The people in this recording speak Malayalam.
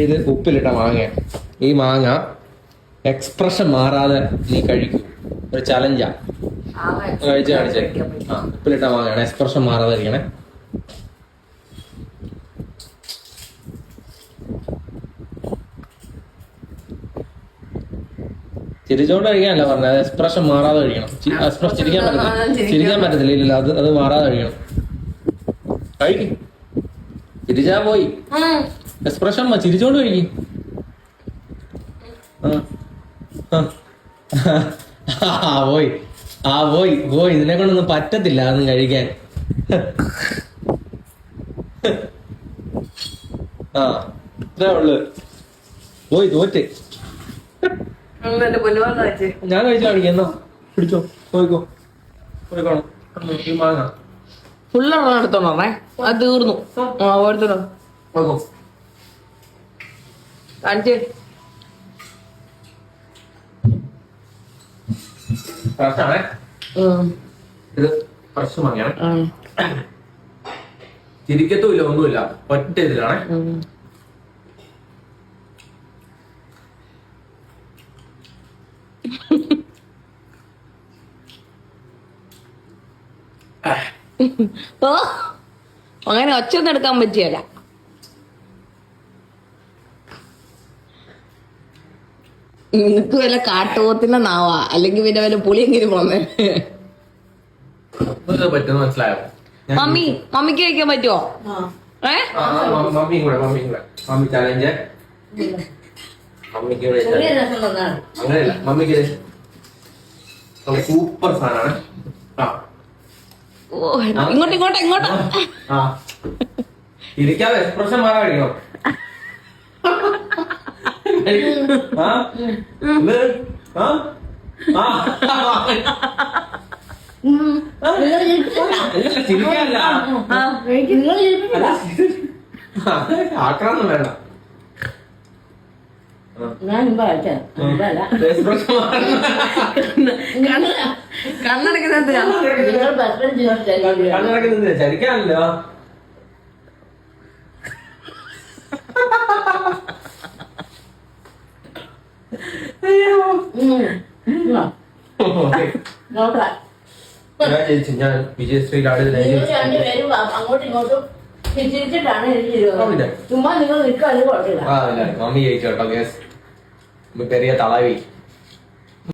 ഇത് ഉപ്പിലിട്ട മാങ്ങ. ഈ മാങ്ങ എക്സ്പ്രഷൻ മാറാതെ നീ കഴിക്കൂ. ഒരു ചലഞ്ചാ. കാണിച്ചേ. ആ, ഉപ്പിലിട്ട മാങ്ങയാണ്, എക്സ്പ്രഷൻ മാറാതെ ഇരിക്കണേ. ചിരിച്ചോണ്ട് കഴിക്കാനല്ല പറഞ്ഞത്, എക്സ്പ്രഷൻ മാറാതെ കഴിക്കണം. എക്സ്പ്രഷൻ ചിരിക്കാൻ പറ്റത്തില്ല. ഇല്ല, അത് മാറാതെ കഴിക്കണം. കഴിക്കും. ചിരിച്ചാ പോയി. എക്സ്പ്രഷൻ ചിരിച്ചോണ്ട് കഴിക്കും. പോയി. പോയി. ഇതിനെ കൊണ്ടൊന്നും പറ്റത്തില്ല അതൊന്നും കഴിക്കാൻ. ഇത്രേ ഉള്ളു. പോയി തോറ്റ്. ഞാൻ കഴിച്ചു കാണിക്കാം. എന്നാ പിടിച്ചോ, പോയിക്കോ. പോയിക്കോണം. ഈ മാങ്ങ ഫുള്ള് എടുത്തോണേ, അത് തീർന്നു. ഓരോരുത്തരോ പോയിക്കോ. കാണിച്ചേ. ഫ്രഷാണേ ഇത്. ഫ്രഷ് മാങ്ങയാണ്. ചിരിക്കത്തുമില്ല, ഒന്നുമില്ല. ഒറ്റ ഇതിലാണേ. ഓ, അങ്ങനെ ഒച്ചൊന്നും എടുക്കാൻ പറ്റിയല്ല. നിനക്ക് വല്ല കാട്ടുപോത്തിന്റെ നാവാ, അല്ലെങ്കിൽ പിന്നെ വല്ല പുളിയെങ്കിലും പോന്നേ. പറ്റുന്ന മനസ്സിലായോ? മമ്മിക്ക് കഴിക്കാൻ പറ്റുമോ? Mummy challenge. മമ്മിക്ക് അങ്ങനെയല്ല, മമ്മിക്ക് സൂപ്പർ സാധനമാണ്. ഇങ്ങോട്ടോ. ഇരിക്കാതെ എക്സ്പ്രഷൻ മാറാൻ കഴിയണം. ചിരിക്കാനല്ല, ആക്രാന്തം വേണ്ട. കണ്ണടക്കുന്നത് ചരിക്കാനല്ലോ. ഞാൻ വിജയശ്രീ അങ്ങോട്ടും ഇങ്ങോട്ടും ചുമ്മാ നിങ്ങൾ നിൽക്കാതെ കുഴപ്പമില്ല. മമ്മി ജയിച്ചോട്ടോ. പെരിയ തളവി.